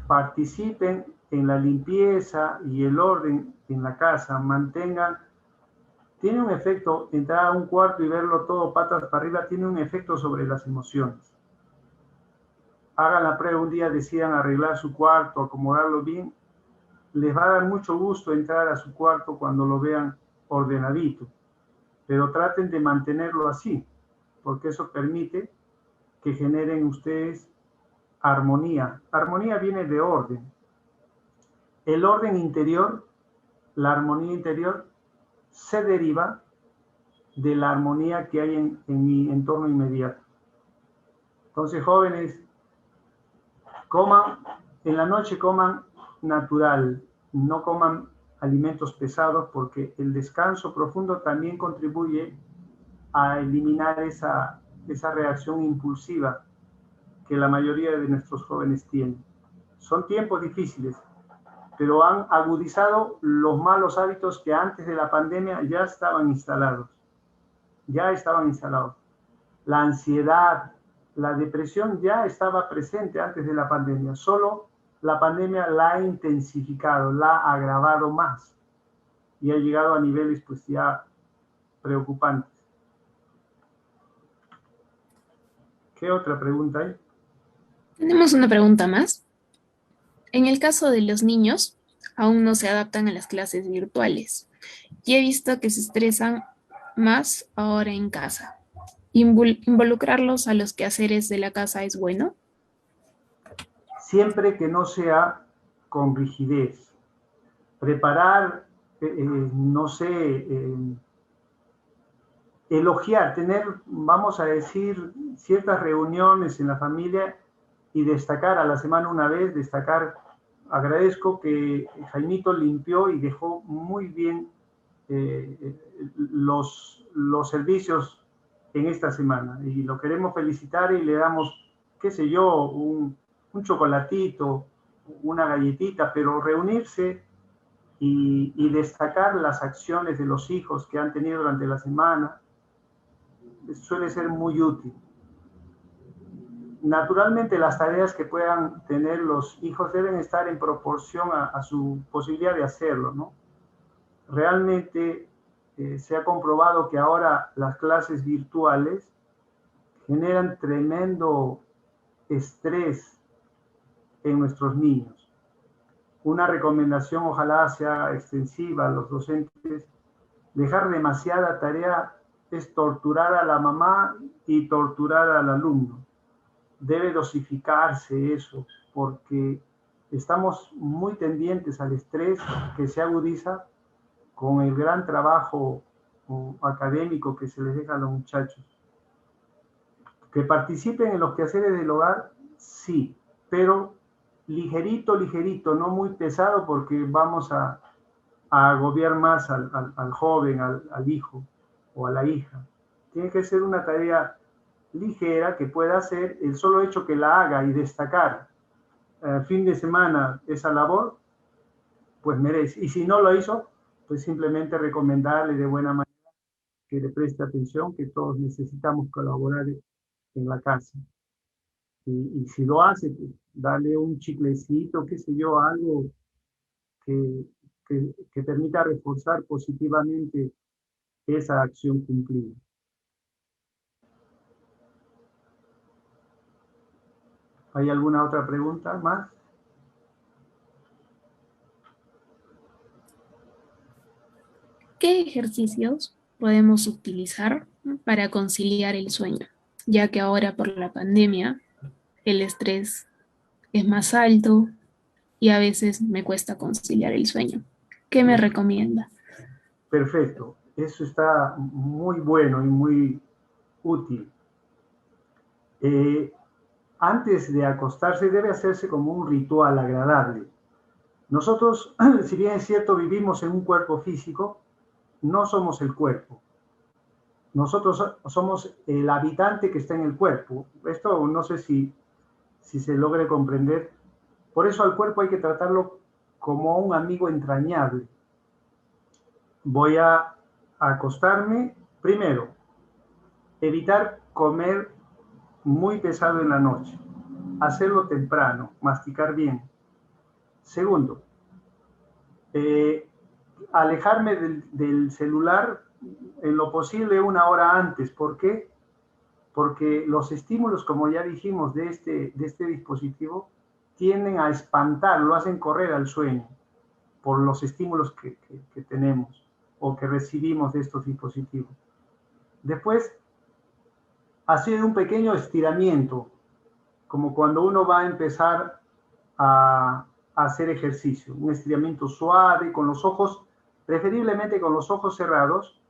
Participen en la limpieza y el orden en la casa. Mantengan. Tiene un efecto, entrar a un cuarto y verlo todo patas para arriba, tiene un efecto sobre las emociones. Hagan la prueba un día, decidan arreglar su cuarto, acomodarlo bien. Les va a dar mucho gusto entrar a su cuarto cuando lo vean ordenadito. Pero traten de mantenerlo así, porque eso permite que generen ustedes armonía. Armonía viene de orden. El orden interior, la armonía interior, se deriva de la armonía que hay en mi entorno inmediato. Entonces, jóvenes, coman, en la noche coman natural, no coman alimentos pesados, porque el descanso profundo también contribuye a eliminar esa reacción impulsiva que la mayoría de nuestros jóvenes tienen. Son tiempos difíciles, pero han agudizado los malos hábitos que antes de la pandemia ya estaban instalados. La ansiedad, la depresión ya estaba presente antes de la pandemia, solo la pandemia la ha intensificado, la ha agravado más y ha llegado a niveles pues ya preocupantes. ¿Qué otra pregunta hay? Tenemos una pregunta más. En el caso de los niños, aún no se adaptan a las clases virtuales y he visto que se estresan más ahora en casa. ¿Involucrarlos a los quehaceres de la casa es bueno? Siempre que no sea con rigidez. Preparar, no sé, elogiar, tener, vamos a decir, ciertas reuniones en la familia y destacar a la semana una vez, agradezco que Jaimito limpió y dejó muy bien los servicios en esta semana y lo queremos felicitar y le damos, qué sé yo, un chocolatito, una galletita, pero reunirse y destacar las acciones de los hijos que han tenido durante la semana suele ser muy útil. Naturalmente, las tareas que puedan tener los hijos deben estar en proporción a su posibilidad de hacerlo, ¿no? Realmente se ha comprobado que ahora las clases virtuales generan tremendo estrés en nuestros niños. Una recomendación, ojalá sea extensiva a los docentes, dejar demasiada tarea es torturar a la mamá y torturar al alumno. Debe dosificarse eso, porque estamos muy tendientes al estrés que se agudiza con el gran trabajo académico que se les deja a los muchachos. Que participen en los quehaceres del hogar, sí, pero ligerito, ligerito, no muy pesado, porque vamos a agobiar más al joven, al hijo o a la hija. Tiene que ser una tarea ligera que pueda hacer, el solo hecho que la haga y destacar fin de semana esa labor, pues merece. Y si no lo hizo, pues simplemente recomendarle de buena manera que le preste atención, que todos necesitamos colaborar en la casa. Y si lo hace, pues, darle un chiclecito, qué sé yo, algo que, que permita reforzar positivamente esa acción cumplida. ¿Hay alguna otra pregunta más? ¿Qué ejercicios podemos utilizar para conciliar el sueño? Ya que ahora por la pandemia el estrés es más alto y a veces me cuesta conciliar el sueño. ¿Qué me recomienda? Perfecto. Eso está muy bueno y muy útil. Antes de acostarse debe hacerse como un ritual agradable. Nosotros, si bien es cierto, vivimos en un cuerpo físico, no somos el cuerpo. Nosotros somos el habitante que está en el cuerpo. Esto no sé si se logre comprender. Por eso al cuerpo hay que tratarlo como un amigo entrañable. Voy a acostarme, primero, evitar comer muy pesado en la noche, hacerlo temprano, masticar bien. Segundo, alejarme del celular en lo posible 1 hora antes. ¿Por qué? Porque los estímulos, como ya dijimos, de este dispositivo tienden a espantar, lo hacen correr al sueño por los estímulos que tenemos o que recibimos de estos dispositivos. Después, hacer un pequeño estiramiento, como cuando uno va a empezar a hacer ejercicio, un estiramiento suave con los ojos, preferiblemente con los ojos cerrados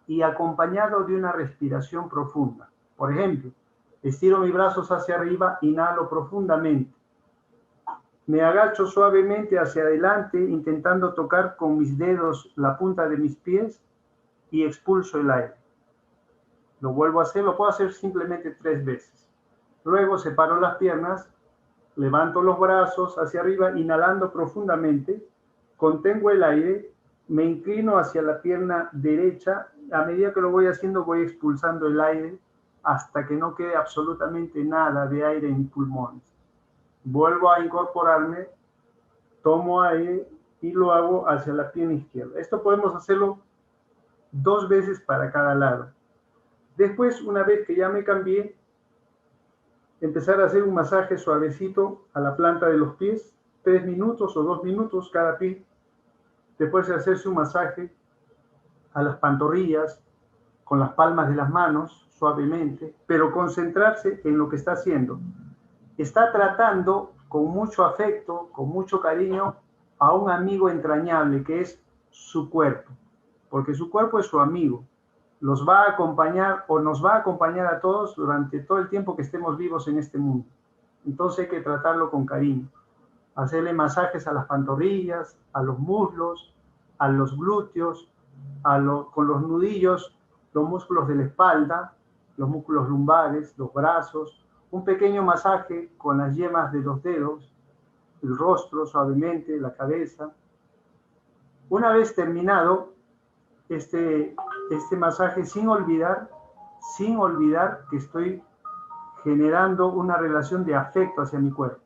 y acompañado de una respiración profunda. Por ejemplo, estiro mis brazos hacia arriba, inhalo profundamente. Me agacho suavemente hacia adelante, intentando tocar con mis dedos la punta de mis pies y expulso el aire. Lo vuelvo a hacer, lo puedo hacer simplemente 3 veces. Luego separo las piernas, levanto los brazos hacia arriba, inhalando profundamente, contengo el aire, me inclino hacia la pierna derecha. A medida que lo voy haciendo, voy expulsando el aire hasta que no quede absolutamente nada de aire en mis pulmones. Vuelvo a incorporarme, tomo aire y lo hago hacia la pierna izquierda. Esto podemos hacerlo 2 veces para cada lado. Después, una vez que ya me cambié, empezar a hacer un masaje suavecito a la planta de los pies, 3 minutos o 2 minutos cada pie. Después de hacerse un masaje a las pantorrillas con las palmas de las manos, suavemente, pero concentrarse en lo que está haciendo. Está tratando con mucho afecto, con mucho cariño, a un amigo entrañable que es su cuerpo, porque su cuerpo es su amigo. Los va a acompañar o nos va a acompañar a todos durante todo el tiempo que estemos vivos en este mundo. Entonces hay que tratarlo con cariño. Hacerle masajes a las pantorrillas, a los muslos, a los glúteos, con los nudillos, los músculos de la espalda, los músculos lumbares, los brazos, un pequeño masaje con las yemas de los dedos, el rostro suavemente, la cabeza. Una vez terminado este masaje, sin olvidar que estoy generando una relación de afecto hacia mi cuerpo.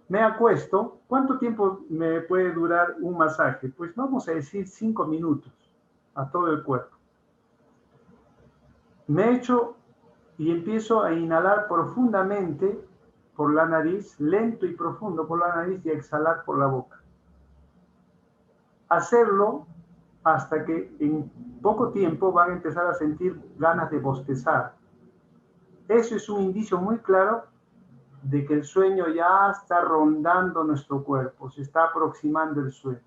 Me acuesto. ¿Cuánto tiempo me puede durar un masaje? Pues vamos a decir 5 minutos a todo el cuerpo. Me echo y empiezo a inhalar profundamente por la nariz, lento y profundo por la nariz, y a exhalar por la boca. Hacerlo hasta que en poco tiempo van a empezar a sentir ganas de bostezar. Eso es un indicio muy claro de que el sueño ya está rondando nuestro cuerpo, se está aproximando el sueño.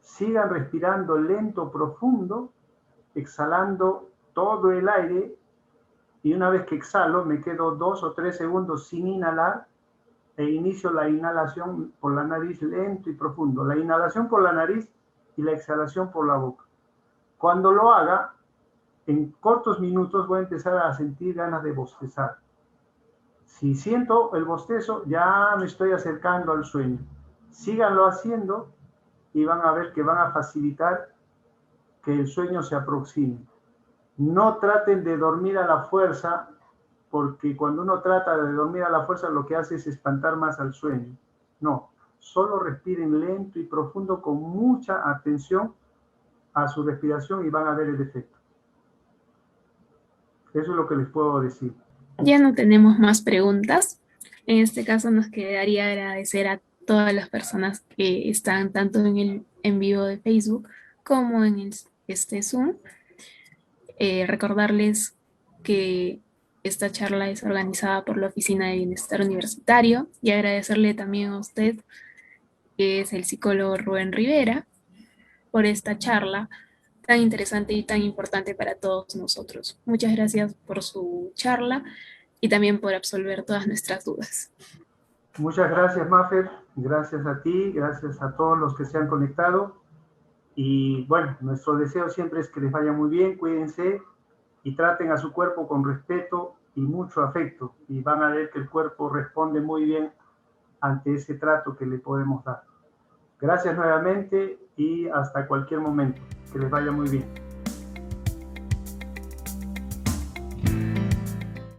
Sigan respirando lento, profundo, exhalando todo el aire, y una vez que exhalo me quedo 2 o 3 segundos sin inhalar e inicio la inhalación por la nariz lento y profundo. La inhalación por la nariz y la exhalación por la boca. Cuando lo haga, en cortos minutos voy a empezar a sentir ganas de bostezar. Si siento el bostezo, ya me estoy acercando al sueño. Síganlo haciendo y van a ver que van a facilitar que el sueño se aproxime. No traten de dormir a la fuerza, porque cuando uno trata de dormir a la fuerza, lo que hace es espantar más al sueño. No, solo respiren lento y profundo con mucha atención a su respiración y van a ver el efecto. Eso es lo que les puedo decir. Ya no tenemos más preguntas. En este caso nos quedaría agradecer a todas las personas que están tanto en el en vivo de Facebook como en este Zoom. Recordarles que esta charla es organizada por la Oficina de Bienestar Universitario, y agradecerle también a usted, que es el psicólogo Rubén Rivera, por esta charla tan interesante y tan importante para todos nosotros. Muchas gracias por su charla y también por absolver todas nuestras dudas. Muchas gracias, Mafer. Gracias a ti, gracias a todos los que se han conectado. Y bueno, nuestro deseo siempre es que les vaya muy bien, cuídense y traten a su cuerpo con respeto y mucho afecto. Y van a ver que el cuerpo responde muy bien ante ese trato que le podemos dar. Gracias nuevamente y hasta cualquier momento. Que les vaya muy bien.